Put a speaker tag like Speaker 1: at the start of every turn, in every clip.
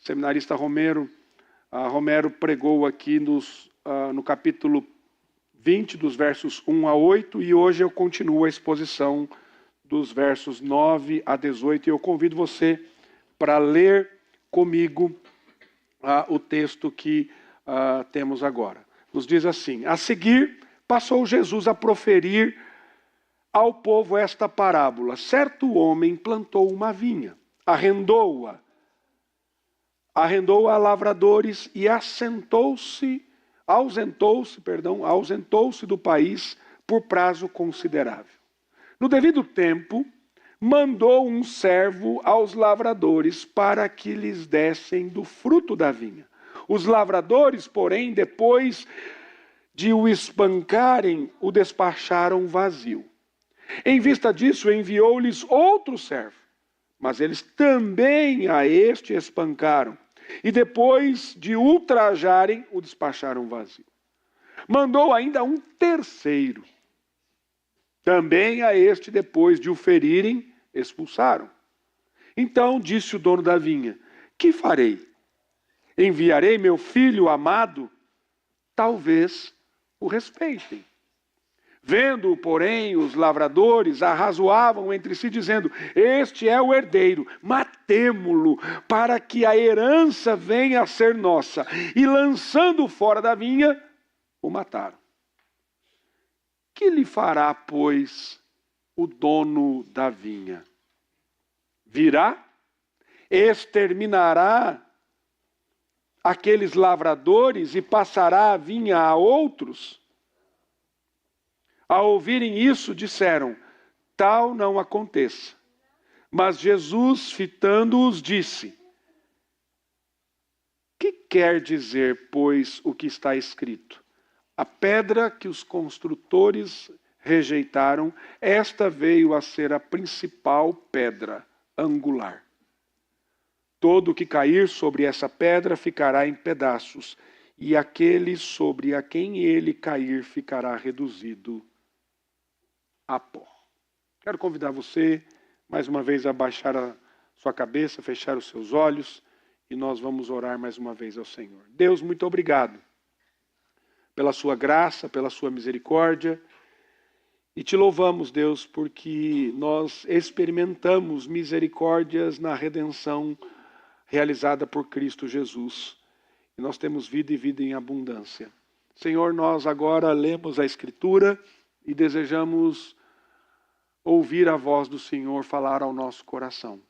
Speaker 1: seminarista Romero pregou aqui no capítulo 20, dos versos 1 a 8, e hoje eu continuo a exposição dos versos 9 a 18, e eu convido você para ler comigo o texto que temos agora. Nos diz assim: a seguir, passou Jesus a proferir ao povo esta parábola. Certo homem plantou uma vinha, arrendou-a a lavradores e ausentou-se do país por prazo considerável. No devido tempo, mandou um servo aos lavradores para que lhes dessem do fruto da vinha. Os lavradores, porém, depois de o espancarem, o despacharam vazio. Em vista disso, enviou-lhes outro servo, mas eles também a este espancaram, e depois de ultrajarem, o despacharam vazio. Mandou ainda um terceiro. Também a este, depois de o ferirem, expulsaram. Então disse o dono da vinha: que farei? Enviarei meu filho amado? Talvez o respeitem. Vendo-o, porém, os lavradores arrazoavam entre si, dizendo: este é o herdeiro, matemo-lo, para que a herança venha a ser nossa. E lançando-o fora da vinha, o mataram. Que lhe fará, pois, o dono da vinha? Virá, exterminará aqueles lavradores e passará a vinha a outros? Ao ouvirem isso, disseram: tal não aconteça. Mas Jesus, fitando-os, disse: que quer dizer, pois, o que está escrito? A pedra que os construtores rejeitaram, esta veio a ser a principal pedra angular. Todo o que cair sobre essa pedra ficará em pedaços, e aquele sobre a quem ele cair ficará reduzido a pó. Quero convidar você, mais uma vez, a baixar a sua cabeça, fechar os seus olhos, e nós vamos orar mais uma vez ao Senhor. Deus, muito obrigado pela sua graça, pela sua misericórdia, e te louvamos, Deus, porque nós experimentamos misericórdias na redenção realizada por Cristo Jesus. E nós temos vida e vida em abundância. Senhor, nós agora lemos a Escritura e desejamos ouvir a voz do Senhor falar ao nosso coração.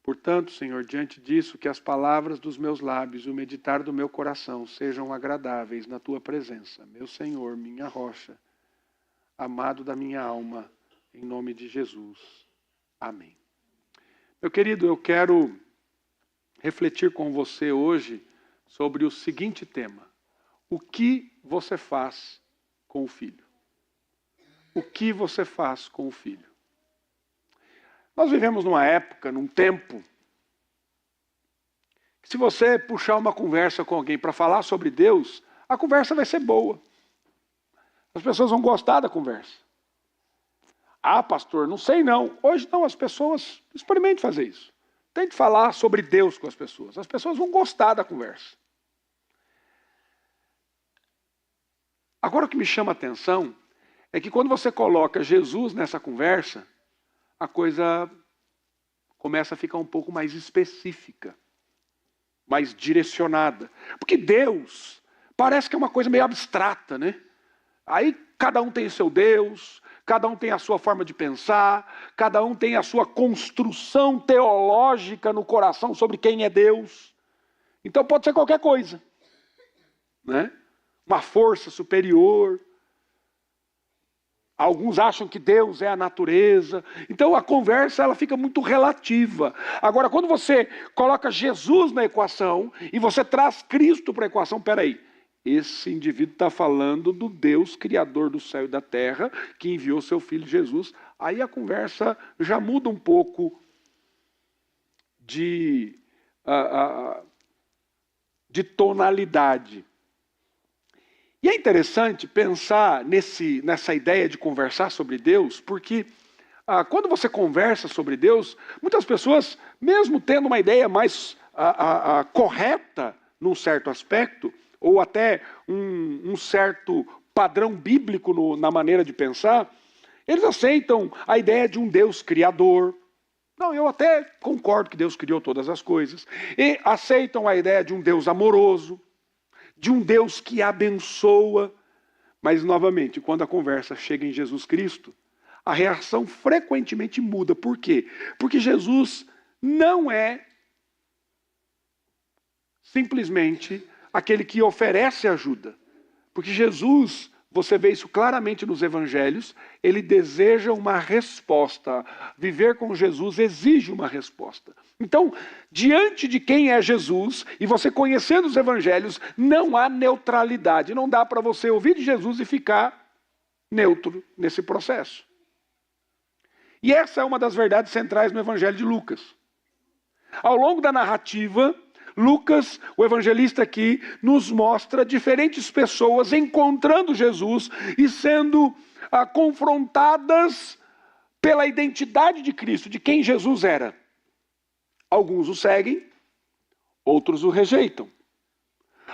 Speaker 1: Portanto, Senhor, diante disso, que as palavras dos meus lábios e o meditar do meu coração sejam agradáveis na Tua presença. Meu Senhor, minha rocha, amado da minha alma, em nome de Jesus. Amém. Meu querido, eu quero refletir com você hoje sobre o seguinte tema: o que você faz com o filho? O que você faz com o filho? Nós vivemos numa época, num tempo, que se você puxar uma conversa com alguém para falar sobre Deus, a conversa vai ser boa. As pessoas vão gostar da conversa. Ah, pastor, não sei não. Hoje não, as pessoas experimentem fazer isso. Tente falar sobre Deus com as pessoas. As pessoas vão gostar da conversa. Agora o que me chama a atenção é que quando você coloca Jesus nessa conversa, a coisa começa a ficar um pouco mais específica, mais direcionada. Porque Deus parece que é uma coisa meio abstrata, né? Aí cada um tem o seu Deus, cada um tem a sua forma de pensar, cada um tem a sua construção teológica no coração sobre quem é Deus. Então pode ser qualquer coisa, né? Uma força superior. Alguns acham que Deus é a natureza. Então a conversa ela fica muito relativa. Agora, quando você coloca Jesus na equação e você traz Cristo para a equação, peraí, esse indivíduo está falando do Deus criador do céu e da terra, que enviou seu filho Jesus. Aí a conversa já muda um pouco de tonalidade. E é interessante pensar nessa ideia de conversar sobre Deus, porque quando você conversa sobre Deus, muitas pessoas mesmo tendo uma ideia mais correta num certo aspecto, ou até um certo padrão bíblico na maneira de pensar, eles aceitam a ideia de um Deus criador. Não, eu até concordo que Deus criou todas as coisas. E aceitam a ideia de um Deus amoroso, de um Deus que abençoa. Mas, novamente, quando a conversa chega em Jesus Cristo, a reação frequentemente muda. Por quê? Porque Jesus não é simplesmente aquele que oferece ajuda. Porque Jesus, você vê isso claramente nos evangelhos, ele deseja uma resposta. Viver com Jesus exige uma resposta. Então, diante de quem é Jesus, e você conhecendo os evangelhos, não há neutralidade. Não dá para você ouvir de Jesus e ficar neutro nesse processo. E essa é uma das verdades centrais no evangelho de Lucas. Ao longo da narrativa, Lucas, o evangelista aqui, nos mostra diferentes pessoas encontrando Jesus e sendo confrontadas pela identidade de Cristo, de quem Jesus era. Alguns o seguem, outros o rejeitam.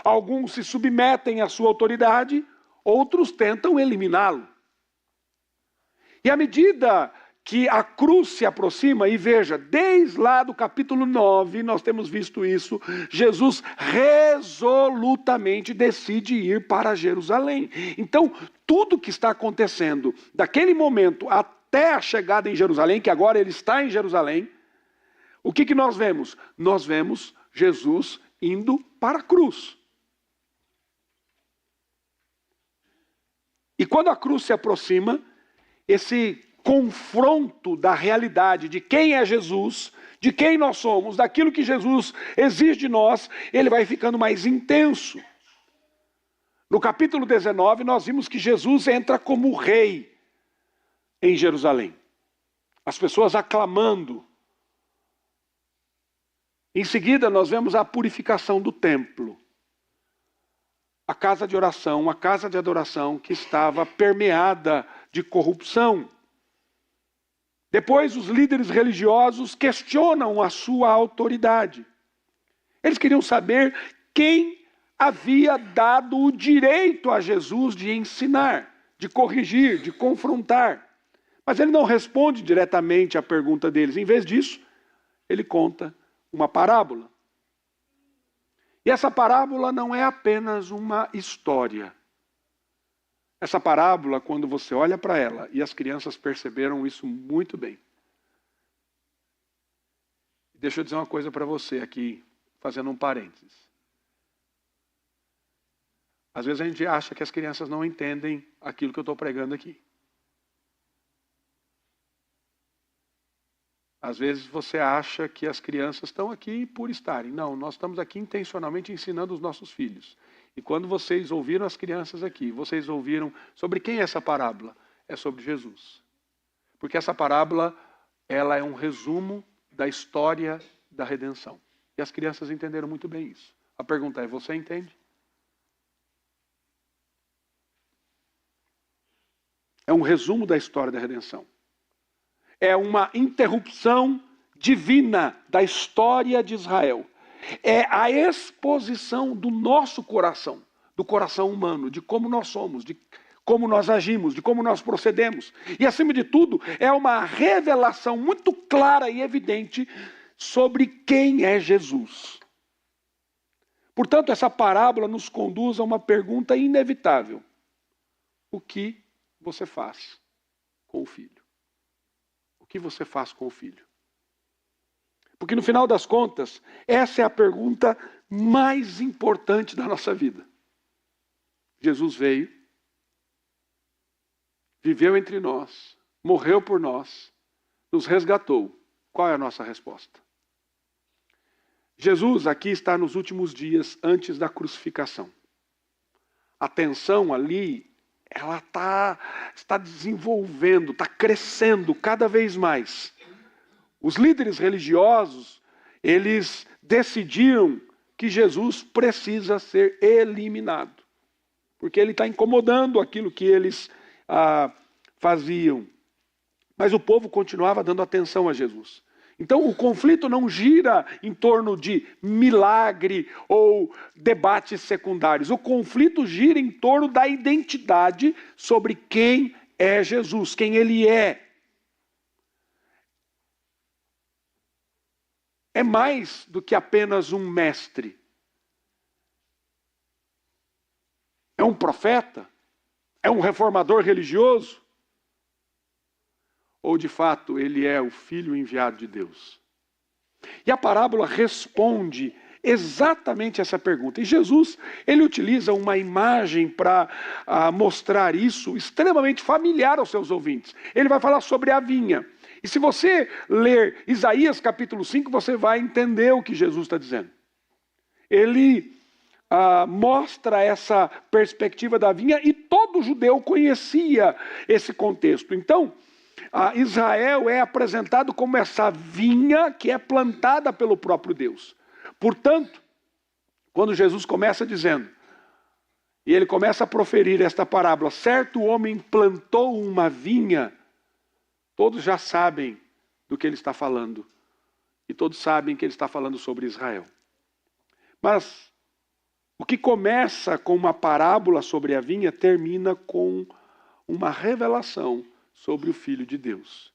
Speaker 1: Alguns se submetem à sua autoridade, outros tentam eliminá-lo. E à medida que a cruz se aproxima, e veja, desde lá do capítulo 9, nós temos visto isso, Jesus resolutamente decide ir para Jerusalém. Então, tudo que está acontecendo daquele momento até a chegada em Jerusalém, que agora ele está em Jerusalém, o que nós vemos? Nós vemos Jesus indo para a cruz. E quando a cruz se aproxima, esse confronto da realidade de quem é Jesus, de quem nós somos, daquilo que Jesus exige de nós, ele vai ficando mais intenso. No capítulo 19, nós vimos que Jesus entra como rei em Jerusalém. As pessoas aclamando. Em seguida, nós vemos a purificação do templo. A casa de oração, uma casa de adoração que estava permeada de corrupção. Depois, os líderes religiosos questionam a sua autoridade. Eles queriam saber quem havia dado o direito a Jesus de ensinar, de corrigir, de confrontar. Mas ele não responde diretamente à pergunta deles. Em vez disso, ele conta uma parábola. E essa parábola não é apenas uma história. Essa parábola, quando você olha para ela, e as crianças perceberam isso muito bem. Deixa eu dizer uma coisa para você aqui, fazendo um parênteses. Às vezes a gente acha que as crianças não entendem aquilo que eu estou pregando aqui. Às vezes você acha que as crianças estão aqui por estarem. Não, nós estamos aqui intencionalmente ensinando os nossos filhos. E quando vocês ouviram as crianças aqui, vocês ouviram sobre quem é essa parábola? É sobre Jesus. Porque essa parábola, ela é um resumo da história da redenção. E as crianças entenderam muito bem isso. A pergunta é, você entende? É um resumo da história da redenção. É uma interrupção divina da história de Israel. É a exposição do nosso coração, do coração humano, de como nós somos, de como nós agimos, de como nós procedemos. E, acima de tudo, é uma revelação muito clara e evidente sobre quem é Jesus. Portanto, essa parábola nos conduz a uma pergunta inevitável. O que você faz com o filho? O que você faz com o filho? Porque no final das contas, essa é a pergunta mais importante da nossa vida. Jesus veio, viveu entre nós, morreu por nós, nos resgatou. Qual é a nossa resposta? Jesus aqui está nos últimos dias antes da crucificação. A tensão ali, ela está desenvolvendo, está crescendo cada vez mais. Os líderes religiosos, eles decidiram que Jesus precisa ser eliminado. Porque ele está incomodando aquilo que eles faziam. Mas o povo continuava dando atenção a Jesus. Então o conflito não gira em torno de milagre ou debates secundários. O conflito gira em torno da identidade sobre quem é Jesus, quem ele é. É mais do que apenas um mestre. É um profeta? É um reformador religioso? Ou de fato ele é o Filho enviado de Deus? E a parábola responde exatamente essa pergunta. E Jesus, ele utiliza uma imagem para mostrar isso extremamente familiar aos seus ouvintes. Ele vai falar sobre a vinha. E se você ler Isaías capítulo 5, você vai entender o que Jesus está dizendo. Ele mostra essa perspectiva da vinha e todo judeu conhecia esse contexto. Então, Israel é apresentado como essa vinha que é plantada pelo próprio Deus. Portanto, quando Jesus começa dizendo, e ele começa a proferir esta parábola, certo homem plantou uma vinha, todos já sabem do que ele está falando. E todos sabem que ele está falando sobre Israel. Mas o que começa com uma parábola sobre a vinha, termina com uma revelação sobre o Filho de Deus.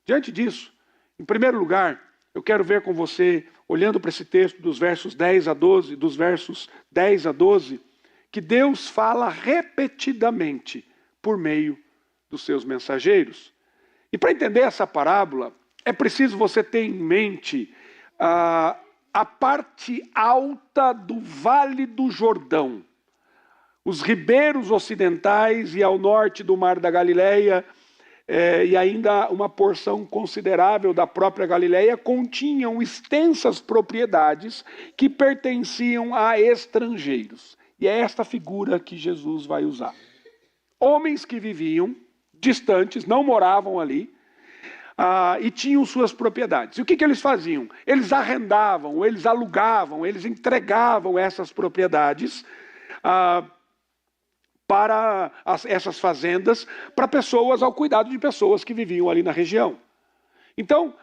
Speaker 1: Diante disso, em primeiro lugar, eu quero ver com você, olhando para esse texto dos versos 10 a 12, que Deus fala repetidamente por meio dos seus mensageiros. E para entender essa parábola, é preciso você ter em mente a parte alta do Vale do Jordão. Os ribeiros ocidentais e ao norte do Mar da Galileia, e ainda uma porção considerável da própria Galileia, continham extensas propriedades que pertenciam a estrangeiros. E é esta figura que Jesus vai usar. Homens que viviam distantes, não moravam ali, e tinham suas propriedades. E o que eles faziam? Eles arrendavam, eles alugavam, eles entregavam essas propriedades para essas fazendas, para pessoas, ao cuidado de pessoas que viviam ali na região. Então,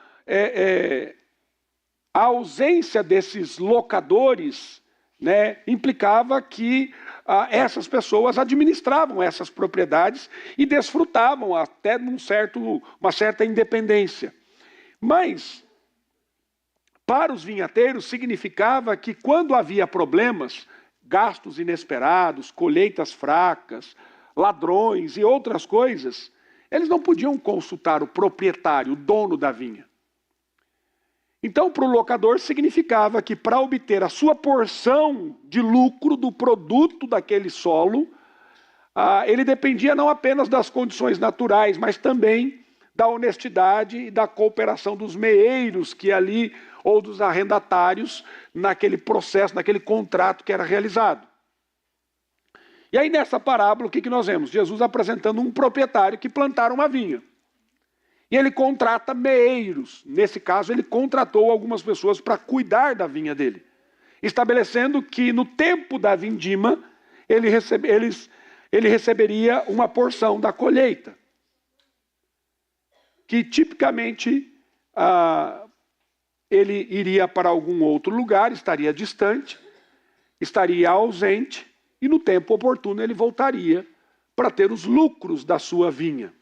Speaker 1: a ausência desses locadores, né, implicava que essas pessoas administravam essas propriedades e desfrutavam até de uma certa independência. Mas, para os vinhateiros, significava que quando havia problemas, gastos inesperados, colheitas fracas, ladrões e outras coisas, eles não podiam consultar o proprietário, o dono da vinha. Então, para o locador, significava que para obter a sua porção de lucro do produto daquele solo, ele dependia não apenas das condições naturais, mas também da honestidade e da cooperação dos meeiros que ali, ou dos arrendatários, naquele processo, naquele contrato que era realizado. E aí nessa parábola, o que nós vemos? Jesus apresentando um proprietário que plantaram uma vinha. E ele contrata meeiros. Nesse caso, ele contratou algumas pessoas para cuidar da vinha dele. Estabelecendo que no tempo da vindima, ele receberia uma porção da colheita. Que tipicamente ele iria para algum outro lugar, estaria distante, estaria ausente, e no tempo oportuno ele voltaria para ter os lucros da sua vinha.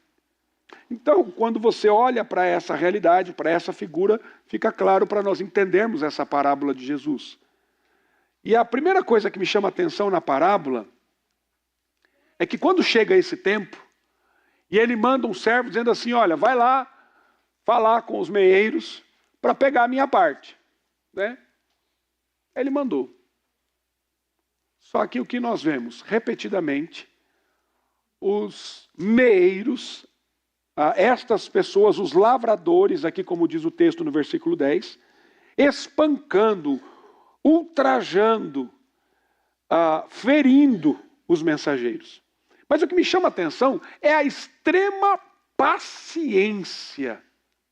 Speaker 1: Então, quando você olha para essa realidade, para essa figura, fica claro para nós entendermos essa parábola de Jesus. E a primeira coisa que me chama a atenção na parábola é que quando chega esse tempo, e ele manda um servo dizendo assim, olha, vai lá falar com os meeiros para pegar a minha parte. Né? Ele mandou. Só que o que nós vemos repetidamente, os meeiros, estas pessoas, os lavradores, aqui como diz o texto no versículo 10, espancando, ultrajando, ferindo os mensageiros. Mas o que me chama a atenção é a extrema paciência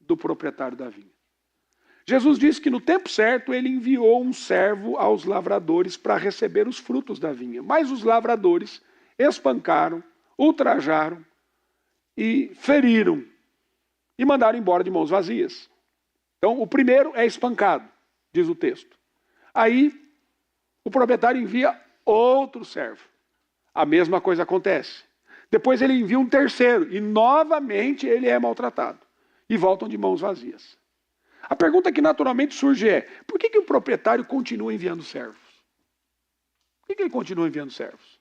Speaker 1: do proprietário da vinha. Jesus disse que no tempo certo ele enviou um servo aos lavradores para receber os frutos da vinha. Mas os lavradores espancaram, ultrajaram e feriram e mandaram embora de mãos vazias. Então, o primeiro é espancado, diz o texto. Aí, o proprietário envia outro servo. A mesma coisa acontece. Depois ele envia um terceiro e novamente ele é maltratado. E voltam de mãos vazias. A pergunta que naturalmente surge é, por que o proprietário continua enviando servos? Por que ele continua enviando servos?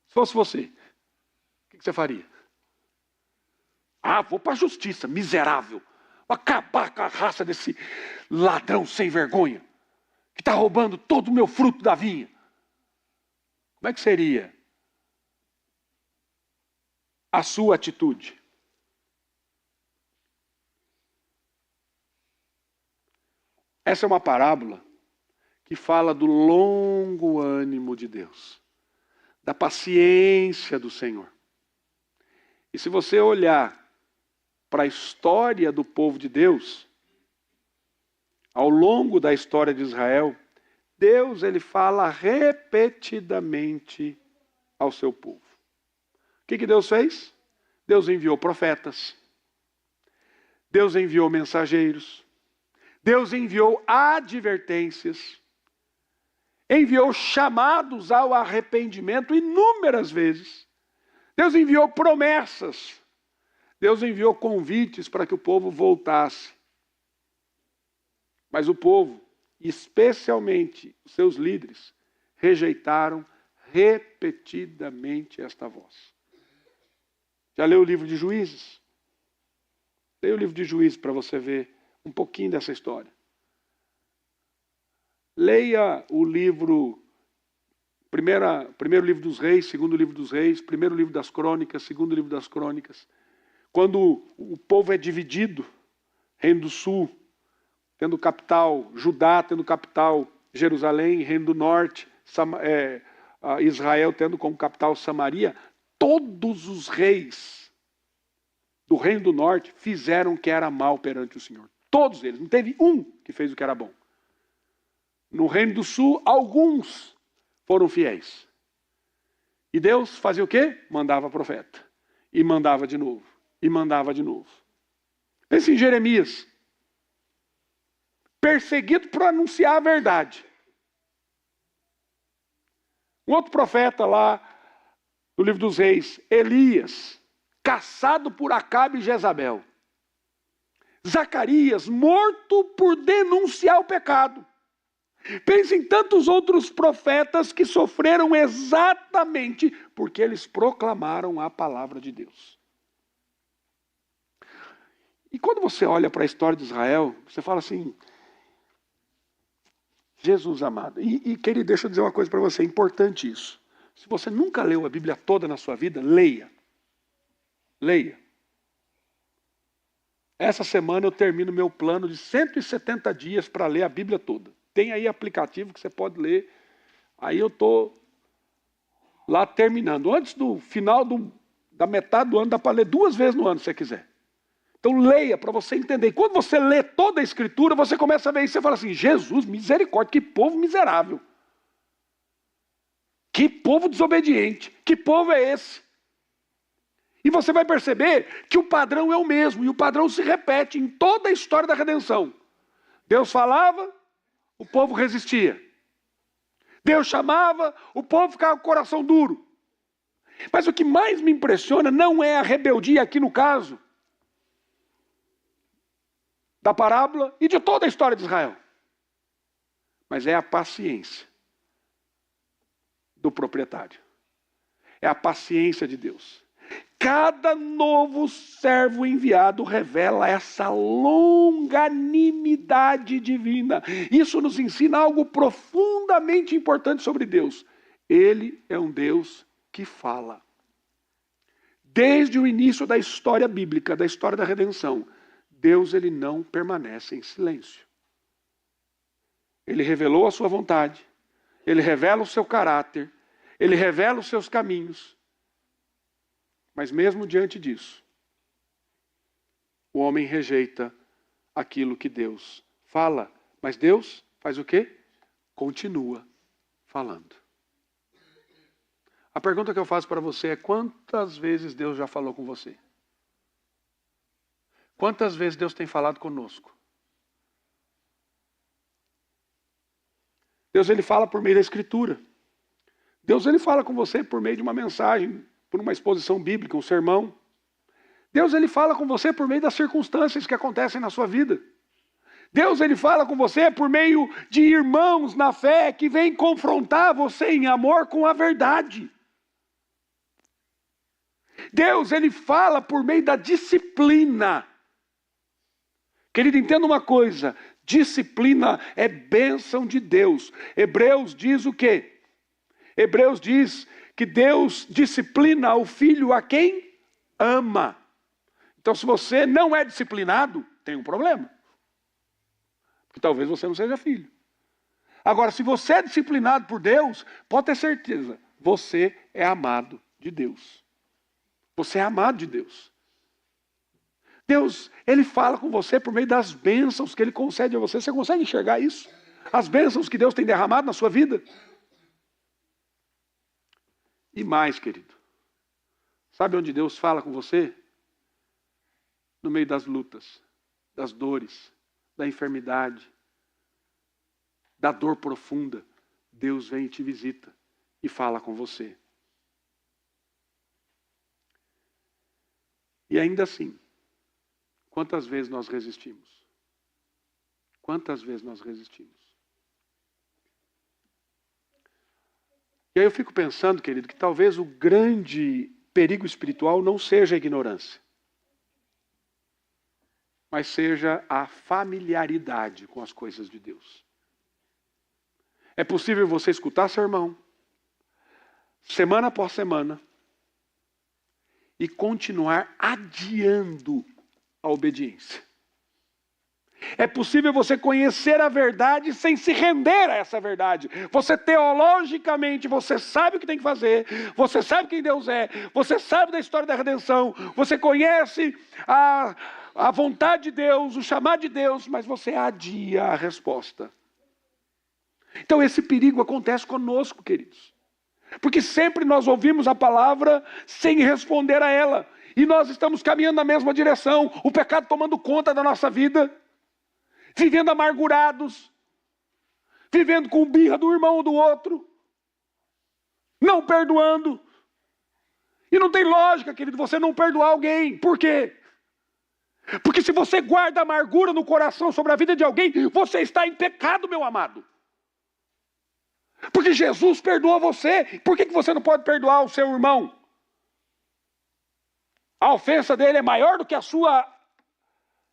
Speaker 1: Se fosse você, o que você faria? Ah, vou para a justiça, miserável. Vou acabar com a raça desse ladrão sem vergonha, que está roubando todo o meu fruto da vinha. Como é que seria a sua atitude? Essa é uma parábola que fala do longo ânimo de Deus, da paciência do Senhor. E se você olhar para a história do povo de Deus, ao longo da história de Israel, Deus ele fala repetidamente ao seu povo. O que Deus fez? Deus enviou profetas, Deus enviou mensageiros, Deus enviou advertências, enviou chamados ao arrependimento inúmeras vezes. Deus enviou promessas, Deus enviou convites para que o povo voltasse. Mas o povo, especialmente os seus líderes, rejeitaram repetidamente esta voz. Já leu o livro de Juízes? Leia o livro de Juízes para você ver um pouquinho dessa história. Leia o livro, primeiro livro dos reis, segundo livro dos reis, primeiro livro das crônicas, segundo livro das crônicas. Quando o povo é dividido, Reino do Sul, tendo capital Judá, tendo capital Jerusalém, Reino do Norte, Israel tendo como capital Samaria, todos os reis do Reino do Norte fizeram o que era mal perante o Senhor. Todos eles, não teve um que fez o que era bom. No Reino do Sul, alguns foram fiéis. E Deus fazia o quê? Mandava profeta. E mandava de novo. E mandava de novo. Pense em Jeremias. Perseguido por anunciar a verdade. Um outro profeta lá, no livro dos reis, Elias, caçado por Acabe e Jezabel. Zacarias, morto por denunciar o pecado. Pense em tantos outros profetas que sofreram exatamente porque eles proclamaram a palavra de Deus. E quando você olha para a história de Israel, você fala assim, Jesus amado, querido, deixa eu dizer uma coisa para você, é importante isso. Se você nunca leu a Bíblia toda na sua vida, leia. Leia. Essa semana eu termino meu plano de 170 dias para ler a Bíblia toda. Tem aí aplicativo que você pode ler. Aí eu estou lá terminando. Antes do final da metade do ano, dá para ler 2 vezes no ano, se você quiser. Então leia para você entender. E quando você lê toda a Escritura, você começa a ver isso e você fala assim, Jesus, misericórdia, que povo miserável. Que povo desobediente. Que povo é esse? E você vai perceber que o padrão é o mesmo. E o padrão se repete em toda a história da redenção. Deus falava, o povo resistia. Deus chamava, o povo ficava com o coração duro. Mas o que mais me impressiona não é a rebeldia aqui no caso da parábola e de toda a história de Israel. Mas é a paciência do proprietário. É a paciência de Deus. Cada novo servo enviado revela essa longanimidade divina. Isso nos ensina algo profundamente importante sobre Deus. Ele é um Deus que fala. Desde o início da história bíblica, da história da redenção, Deus ele não permanece em silêncio. Ele revelou a sua vontade, ele revela o seu caráter, ele revela os seus caminhos. Mas mesmo diante disso, o homem rejeita aquilo que Deus fala. Mas Deus faz o quê? Continua falando. A pergunta que eu faço para você é: quantas vezes Deus já falou com você? Quantas vezes Deus tem falado conosco? Deus, ele fala por meio da Escritura. Deus, ele fala com você por meio de uma mensagem, por uma exposição bíblica, um sermão. Deus, ele fala com você por meio das circunstâncias que acontecem na sua vida. Deus, ele fala com você por meio de irmãos na fé que vêm confrontar você em amor com a verdade. Deus, ele fala por meio da disciplina. Querido, entenda uma coisa, disciplina é bênção de Deus. Hebreus diz o quê? Hebreus diz que Deus disciplina o filho a quem ama. Então, se você não é disciplinado, tem um problema. Porque talvez você não seja filho. Agora, se você é disciplinado por Deus, pode ter certeza, você é amado de Deus. Você é amado de Deus. Deus, ele fala com você por meio das bênçãos que ele concede a você. Você consegue enxergar isso? As bênçãos que Deus tem derramado na sua vida? E mais, querido. Sabe onde Deus fala com você? No meio das lutas, das dores, da enfermidade, da dor profunda. Deus vem e te visita e fala com você. E ainda assim, quantas vezes nós resistimos? Quantas vezes nós resistimos? E aí eu fico pensando, querido, que talvez o grande perigo espiritual não seja a ignorância, mas seja a familiaridade com as coisas de Deus. É possível você escutar sermão, semana após semana, e continuar adiando a obediência. É possível você conhecer a verdade sem se render a essa verdade. Você teologicamente, você sabe o que tem que fazer, você sabe quem Deus é, você sabe da história da redenção, você conhece a vontade de Deus, o chamado de Deus, mas você adia a resposta. Então esse perigo acontece conosco, queridos. Porque sempre nós ouvimos a palavra sem responder a ela. E nós estamos caminhando na mesma direção. O pecado tomando conta da nossa vida. Vivendo amargurados. Vivendo com birra do irmão ou do outro. Não perdoando. E não tem lógica, querido, você não perdoar alguém. Por quê? Porque se você guarda amargura no coração sobre a vida de alguém, você está em pecado, meu amado. Porque Jesus perdoou você. Por que você não pode perdoar o seu irmão? A ofensa dele é maior do que a sua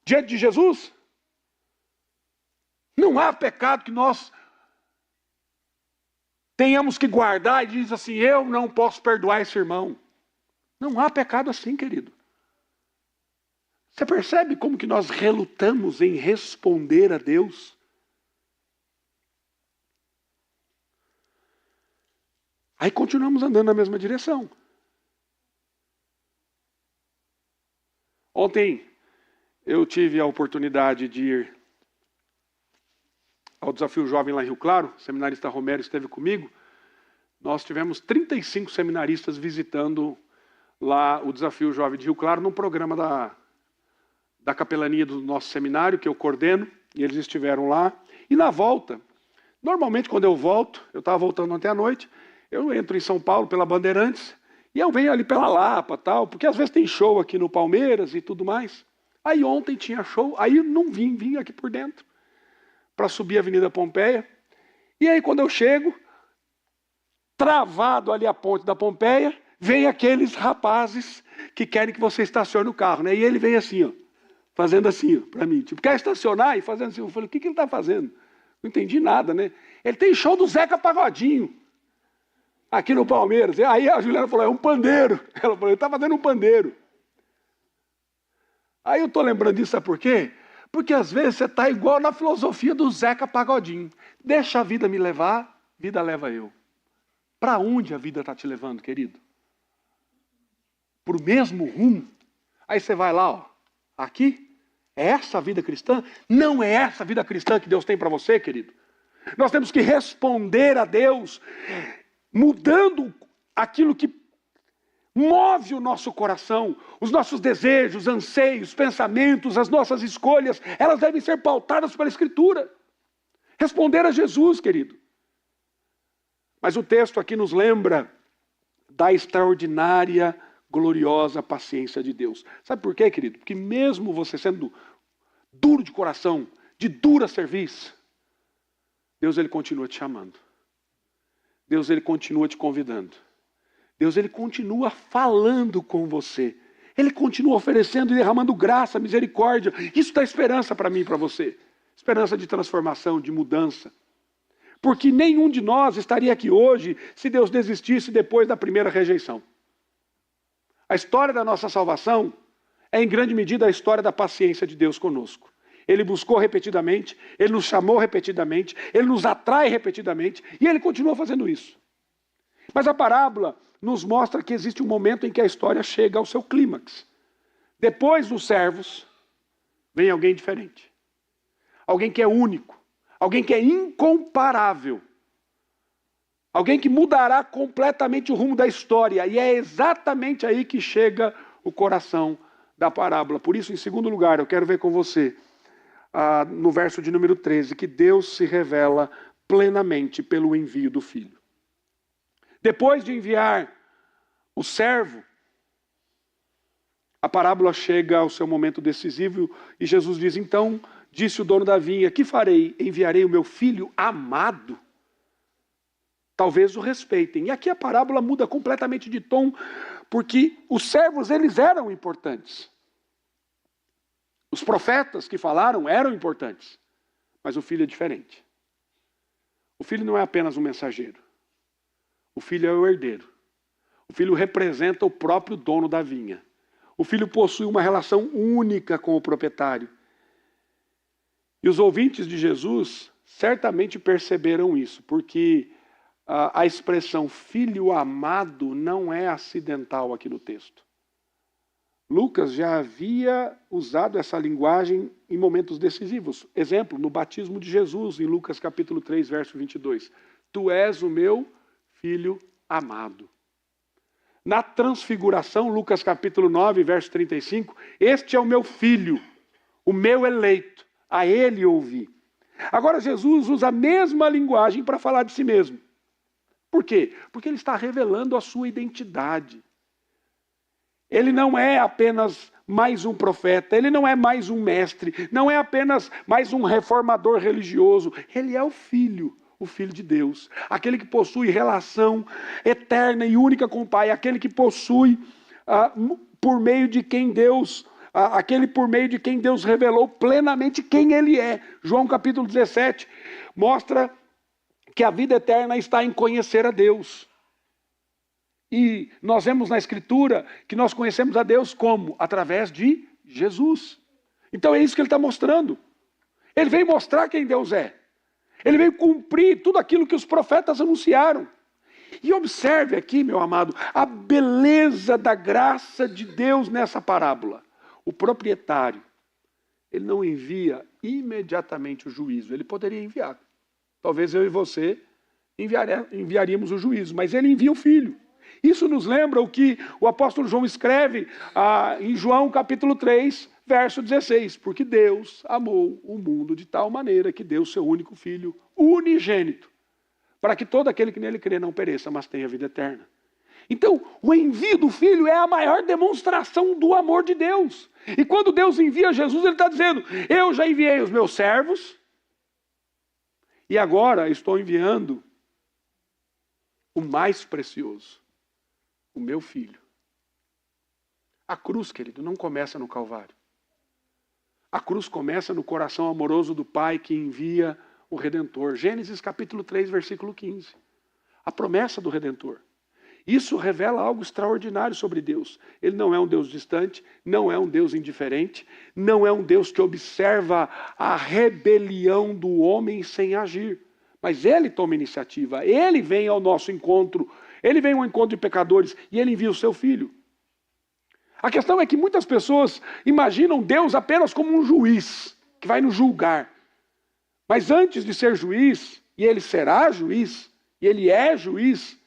Speaker 1: diante de Jesus? Não há pecado que nós tenhamos que guardar e diz assim, eu não posso perdoar esse irmão. Não há pecado assim, querido. Você percebe como que nós relutamos em responder a Deus? Aí continuamos andando na mesma direção. Ontem eu tive a oportunidade de ir ao Desafio Jovem lá em Rio Claro. O seminarista Romero esteve comigo. Nós tivemos 35 seminaristas visitando lá o Desafio Jovem de Rio Claro, num programa da capelania do nosso seminário, que eu coordeno, e eles estiveram lá. E na volta, normalmente quando eu volto, eu estava voltando ontem à noite, eu entro em São Paulo pela Bandeirantes e eu venho ali pela Lapa, tal, porque às vezes tem show aqui no Palmeiras e tudo mais. Aí ontem tinha show, aí eu não vim aqui por dentro para subir a Avenida Pompeia. E aí quando eu chego, travado ali a ponte da Pompeia, vem aqueles rapazes que querem que você estacione o carro, né? E ele vem assim, ó, fazendo assim, ó, para mim, tipo, quer estacionar? E fazendo assim. Eu falei, o que ele está fazendo? Não entendi nada, né? Ele tem show do Zeca Pagodinho aqui no Palmeiras. Aí a Juliana falou, é um pandeiro. Ela falou, ele está fazendo um pandeiro. Aí eu estou lembrando disso, sabe por quê? Porque às vezes você está igual na filosofia do Zeca Pagodinho. Deixa a vida me levar, vida leva eu. Para onde a vida está te levando, querido? Para o mesmo rumo? Aí você vai lá, ó, aqui, é essa a vida cristã? Não é essa a vida cristã que Deus tem para você, querido. Nós temos que responder a Deus mudando aquilo que move o nosso coração, os nossos desejos, anseios, pensamentos, as nossas escolhas, elas devem ser pautadas pela Escritura. Responder a Jesus, querido. Mas o texto aqui nos lembra da extraordinária, gloriosa paciência de Deus. Sabe por quê, querido? Porque mesmo você sendo duro de coração, de dura serviço, Deus, ele continua te chamando. Deus, ele continua te convidando. Deus, ele continua falando com você. Ele continua oferecendo e derramando graça, misericórdia. Isso dá esperança para mim e para você. Esperança de transformação, de mudança. Porque nenhum de nós estaria aqui hoje se Deus desistisse depois da primeira rejeição. A história da nossa salvação é em grande medida a história da paciência de Deus conosco. Ele buscou repetidamente, Ele nos chamou repetidamente, Ele nos atrai repetidamente e Ele continua fazendo isso. Mas a parábola nos mostra que existe um momento em que a história chega ao seu clímax. Depois dos servos, vem alguém diferente. Alguém que é único. Alguém que é incomparável. Alguém que mudará completamente o rumo da história. E é exatamente aí que chega o coração da parábola. Por isso, em segundo lugar, eu quero ver com você, no verso de número 13, que Deus se revela plenamente pelo envio do Filho. Depois de enviar o servo, a parábola chega ao seu momento decisivo e Jesus diz, então, disse o dono da vinha, que farei? Enviarei o meu filho amado? Talvez o respeitem. E aqui a parábola muda completamente de tom, porque os servos, eles eram importantes. Os profetas que falaram eram importantes, mas o filho é diferente. O filho não é apenas um mensageiro. O filho é o herdeiro. O filho representa o próprio dono da vinha. O filho possui uma relação única com o proprietário. E os ouvintes de Jesus certamente perceberam isso, porque a expressão filho amado não é acidental aqui no texto. Lucas já havia usado essa linguagem em momentos decisivos. Exemplo, no batismo de Jesus, em Lucas capítulo 3, verso 22. Tu és o meu filho amado. Na transfiguração, Lucas capítulo 9, verso 35, este é o meu filho, o meu eleito, a ele ouvi. Agora Jesus usa a mesma linguagem para falar de si mesmo. Por quê? Porque ele está revelando a sua identidade. Ele não é apenas mais um profeta, ele não é mais um mestre, não é apenas mais um reformador religioso, ele é o Filho de Deus, aquele que possui relação eterna e única com o Pai, aquele que possui por meio de quem Deus revelou plenamente quem ele é. João capítulo 17 mostra que a vida eterna está em conhecer a Deus. E nós vemos na Escritura que nós conhecemos a Deus como? Através de Jesus. Então é isso que ele está mostrando. Ele veio mostrar quem Deus é. Ele veio cumprir tudo aquilo que os profetas anunciaram. E observe aqui, meu amado, a beleza da graça de Deus nessa parábola. O proprietário, ele não envia imediatamente o juízo. Ele poderia enviar. Talvez eu e você enviaríamos o juízo, mas ele envia o filho. Isso nos lembra o que o apóstolo João escreve em João capítulo 3, verso 16. Porque Deus amou o mundo de tal maneira que deu o seu único filho unigênito, para que todo aquele que nele crê não pereça, mas tenha vida eterna. Então, o envio do filho é a maior demonstração do amor de Deus. E quando Deus envia Jesus, ele está dizendo, eu já enviei os meus servos, e agora estou enviando o mais precioso, o meu filho. A cruz, querido, não começa no Calvário. A cruz começa no coração amoroso do Pai que envia o Redentor. Gênesis capítulo 3, versículo 15. A promessa do Redentor. Isso revela algo extraordinário sobre Deus. Ele não é um Deus distante, não é um Deus indiferente, não é um Deus que observa a rebelião do homem sem agir. Mas Ele toma iniciativa, Ele vem ao nosso encontro, Ele vem ao encontro de pecadores e Ele envia o seu Filho. A questão é que muitas pessoas imaginam Deus apenas como um juiz, que vai nos julgar. Mas antes de ser juiz, e Ele será juiz, e Ele é juiz,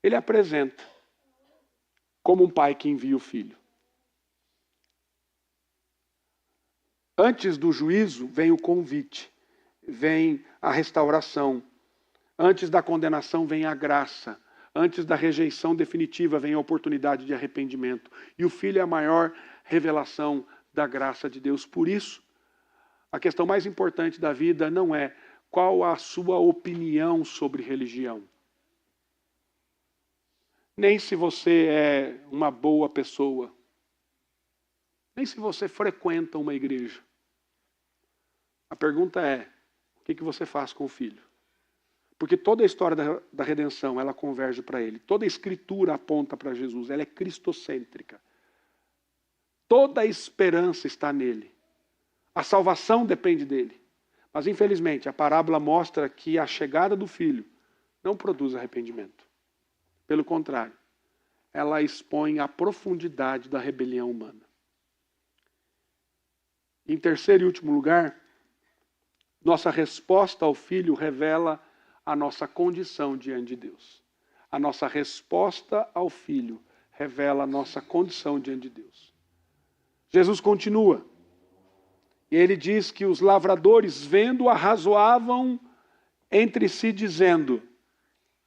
Speaker 1: Ele apresenta como um pai que envia o filho. Antes do juízo vem o convite, vem a restauração. Antes da condenação vem a graça. Antes da rejeição definitiva vem a oportunidade de arrependimento. E o filho é a maior revelação da graça de Deus. Por isso, a questão mais importante da vida não é qual a sua opinião sobre religião. Nem se você é uma boa pessoa. Nem se você frequenta uma igreja. A pergunta é, o que você faz com o filho? Porque toda a história da redenção, ela converge para ele. Toda a escritura aponta para Jesus. Ela é cristocêntrica. Toda a esperança está nele. A salvação depende dele. Mas, infelizmente, a parábola mostra que a chegada do filho não produz arrependimento. Pelo contrário, ela expõe a profundidade da rebelião humana. Em terceiro e último lugar, nossa resposta ao filho revela a nossa condição diante de Deus. A nossa resposta ao filho revela a nossa condição diante de Deus. Jesus continua. E ele diz que os lavradores, vendo, arrazoavam entre si, dizendo: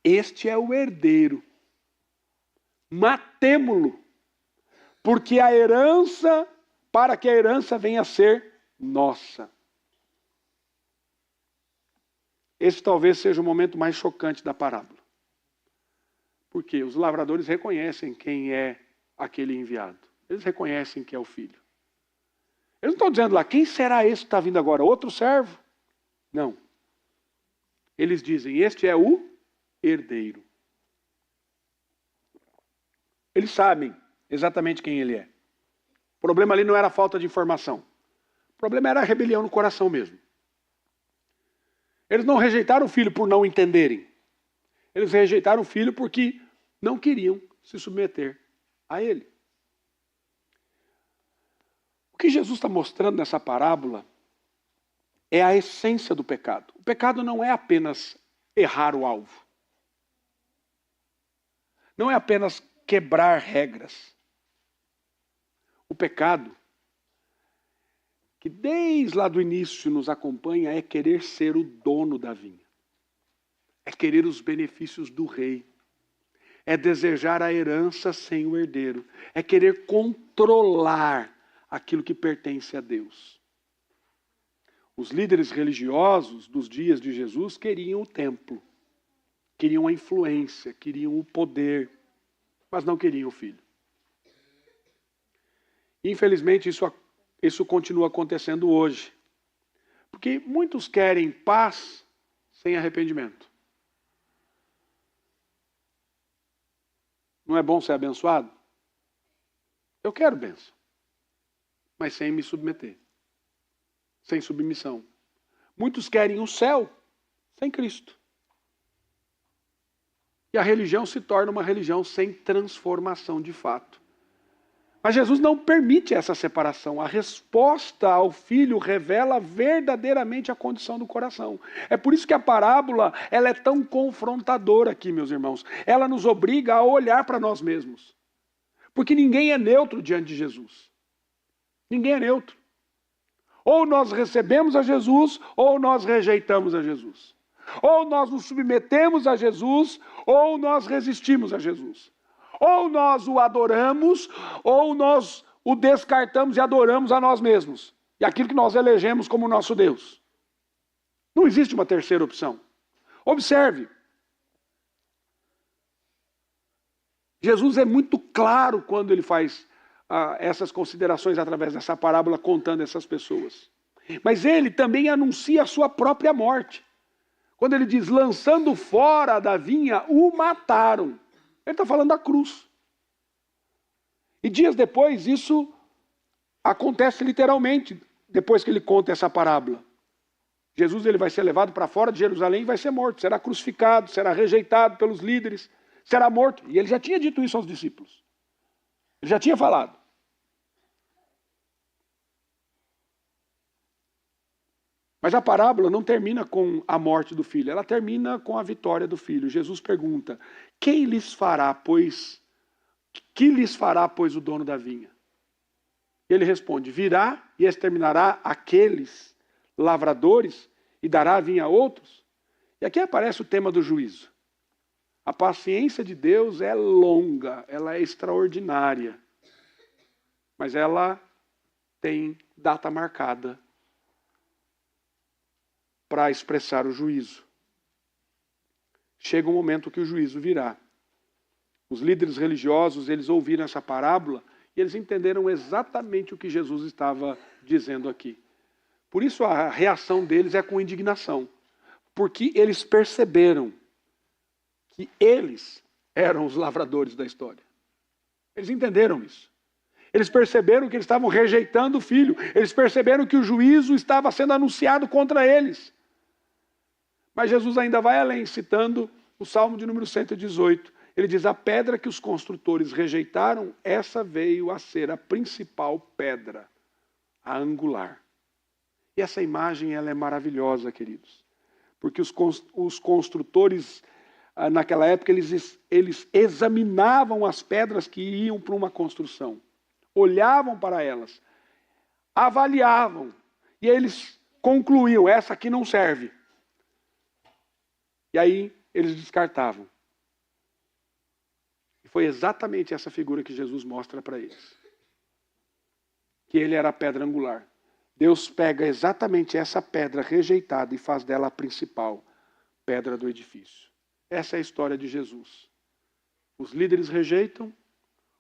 Speaker 1: este é o herdeiro. Matemo-lo, porque para que a herança venha a ser nossa. Esse talvez seja o momento mais chocante da parábola. Porque os lavradores reconhecem quem é aquele enviado. Eles reconhecem que é o filho. Eles não estão dizendo lá, quem será esse que está vindo agora? Outro servo? Não. Eles dizem, este é o herdeiro. Eles sabem exatamente quem ele é. O problema ali não era a falta de informação. O problema era a rebelião no coração mesmo. Eles não rejeitaram o filho por não entenderem. Eles rejeitaram o filho porque não queriam se submeter a ele. O que Jesus está mostrando nessa parábola é a essência do pecado. O pecado não é apenas errar o alvo. Não é apenas quebrar regras. O pecado, que desde lá do início nos acompanha, é querer ser o dono da vinha. É querer os benefícios do rei. É desejar a herança sem o herdeiro. É querer controlar aquilo que pertence a Deus. Os líderes religiosos dos dias de Jesus queriam o templo. Queriam a influência, queriam o poder, mas não queriam o filho. Infelizmente, isso continua acontecendo hoje. Porque muitos querem paz sem arrependimento. Não é bom ser abençoado? Eu quero bênção, mas sem me submeter. Sem submissão. Muitos querem o céu sem Cristo. E a religião se torna uma religião sem transformação de fato. Mas Jesus não permite essa separação. A resposta ao filho revela verdadeiramente a condição do coração. É por isso que a parábola ela é tão confrontadora aqui, meus irmãos. Ela nos obriga a olhar para nós mesmos. Porque ninguém é neutro diante de Jesus. Ninguém é neutro. Ou nós recebemos a Jesus, ou nós rejeitamos a Jesus. Ou nós nos submetemos a Jesus, ou nós resistimos a Jesus. Ou nós o adoramos, ou nós o descartamos e adoramos a nós mesmos. E aquilo que nós elegemos como nosso Deus. Não existe uma terceira opção. Observe. Jesus é muito claro quando ele faz essas considerações através dessa parábola contando essas pessoas. Mas ele também anuncia a sua própria morte. Quando ele diz, lançando fora da vinha, o mataram. Ele está falando da cruz. E dias depois, isso acontece literalmente, depois que ele conta essa parábola. Jesus ele vai ser levado para fora de Jerusalém e vai ser morto. Será crucificado, será rejeitado pelos líderes, será morto. E ele já tinha dito isso aos discípulos. Ele já tinha falado. Mas a parábola não termina com a morte do filho, ela termina com a vitória do filho. Jesus pergunta, quem lhes fará, pois, Que lhes fará, pois, o dono da vinha? Ele responde: virá e exterminará aqueles lavradores e dará a vinha a outros. E aqui aparece o tema do juízo. A paciência de Deus é longa, ela é extraordinária, mas ela tem data marcada para expressar o juízo. Chega um momento que o juízo virá. Os líderes religiosos, eles ouviram essa parábola e eles entenderam exatamente o que Jesus estava dizendo aqui. Por isso a reação deles é com indignação, porque eles perceberam que eles eram os lavradores da história. Eles entenderam isso. Eles perceberam que eles estavam rejeitando o filho. Eles perceberam que o juízo estava sendo anunciado contra eles. Mas Jesus ainda vai além, citando o Salmo de número 118. Ele diz: a pedra que os construtores rejeitaram, essa veio a ser a principal pedra, a angular. E essa imagem ela é maravilhosa, queridos. Porque os construtores, naquela época, eles examinavam as pedras que iam para uma construção. Olhavam para elas, avaliavam, e eles concluíam: essa aqui não serve. E aí eles descartavam. E foi exatamente essa figura que Jesus mostra para eles. Que ele era a pedra angular. Deus pega exatamente essa pedra rejeitada e faz dela a principal pedra do edifício. Essa é a história de Jesus. Os líderes rejeitam,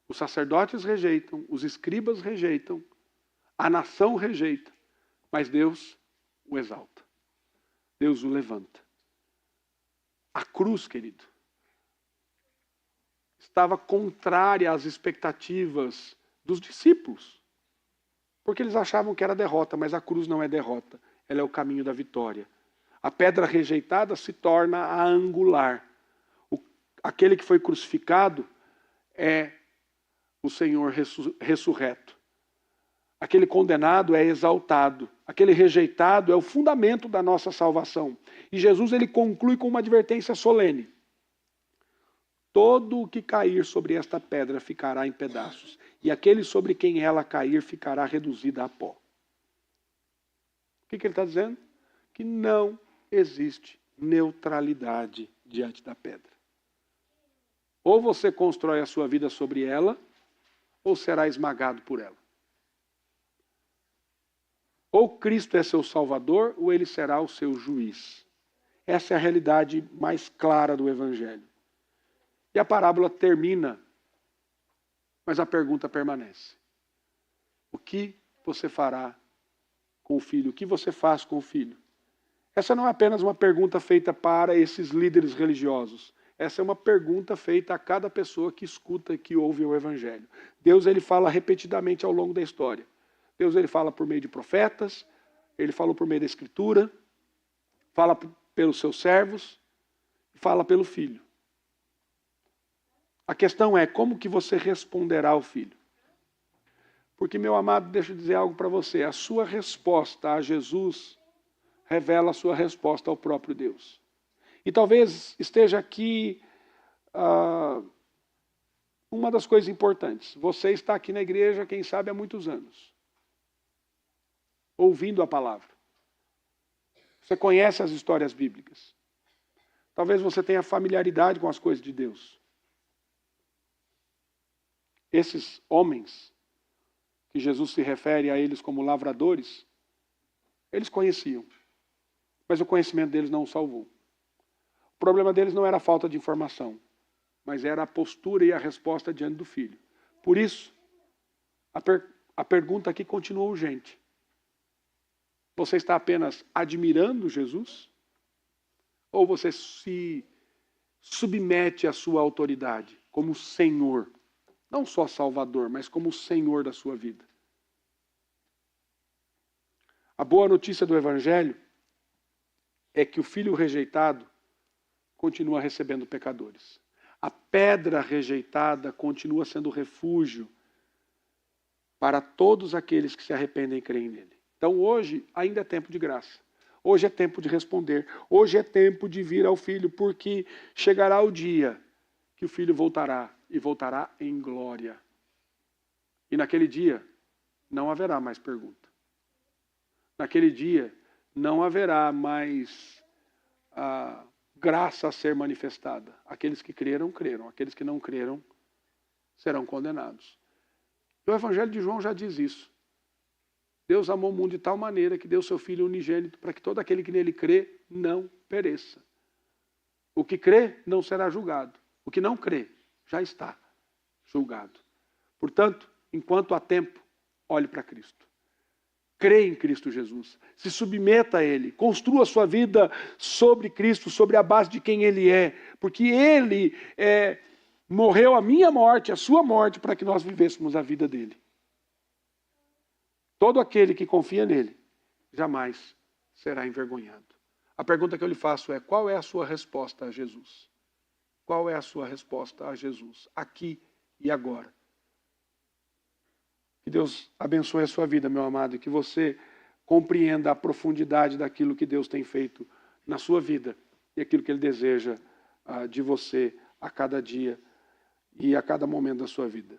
Speaker 1: os sacerdotes rejeitam, os escribas rejeitam, a nação rejeita, mas Deus o exalta. Deus o levanta. A cruz, querido, estava contrária às expectativas dos discípulos, porque eles achavam que era derrota, mas a cruz não é derrota, ela é o caminho da vitória. A pedra rejeitada se torna a angular. Aquele que foi crucificado é o Senhor ressurreto. Aquele condenado é exaltado. Aquele rejeitado é o fundamento da nossa salvação. E Jesus ele conclui com uma advertência solene. Todo o que cair sobre esta pedra ficará em pedaços, e aquele sobre quem ela cair ficará reduzida a pó. O que ele está dizendo? Que não existe neutralidade diante da pedra. Ou você constrói a sua vida sobre ela, ou será esmagado por ela. Ou Cristo é seu Salvador, ou ele será o seu juiz. Essa é a realidade mais clara do Evangelho. E a parábola termina, mas a pergunta permanece. O que você fará com o filho? O que você faz com o filho? Essa não é apenas uma pergunta feita para esses líderes religiosos. Essa é uma pergunta feita a cada pessoa que escuta e que ouve o Evangelho. Deus ele fala repetidamente ao longo da história. Deus ele fala por meio de profetas, ele falou por meio da Escritura, fala pelos seus servos, fala pelo Filho. A questão é como que você responderá ao Filho. Porque, meu amado, deixa eu dizer algo para você. A sua resposta a Jesus revela a sua resposta ao próprio Deus. E talvez esteja aqui uma das coisas importantes. Você está aqui na igreja, quem sabe, há muitos anos. Ouvindo a palavra. Você conhece as histórias bíblicas. Talvez você tenha familiaridade com as coisas de Deus. Esses homens, que Jesus se refere a eles como lavradores, eles conheciam. Mas o conhecimento deles não os salvou. O problema deles não era a falta de informação, mas era a postura e a resposta diante do Filho. Por isso, a pergunta aqui continua urgente. Você está apenas admirando Jesus? Ou você se submete à sua autoridade como Senhor? Não só Salvador, mas como Senhor da sua vida. A boa notícia do Evangelho é que o filho rejeitado continua recebendo pecadores. A pedra rejeitada continua sendo refúgio para todos aqueles que se arrependem e creem nele. Então hoje ainda é tempo de graça. Hoje é tempo de responder. Hoje é tempo de vir ao Filho, porque chegará o dia que o Filho voltará e voltará em glória. E naquele dia não haverá mais pergunta. Naquele dia não haverá mais graça a ser manifestada. Aqueles que creram, creram. Aqueles que não creram serão condenados. E o Evangelho de João já diz isso. Deus amou o mundo de tal maneira que deu seu Filho unigênito para que todo aquele que nele crê não pereça. O que crê não será julgado. O que não crê já está julgado. Portanto, enquanto há tempo, olhe para Cristo. Crê em Cristo Jesus. Se submeta a Ele. Construa a sua vida sobre Cristo, sobre a base de quem Ele é. Porque Ele morreu a minha morte, a sua morte, para que nós vivêssemos a vida dele. Todo aquele que confia nele jamais será envergonhado. A pergunta que eu lhe faço é: qual é a sua resposta a Jesus? Qual é a sua resposta a Jesus? Aqui e agora. Que Deus abençoe a sua vida, meu amado, e que você compreenda a profundidade daquilo que Deus tem feito na sua vida e aquilo que Ele deseja de você a cada dia e a cada momento da sua vida.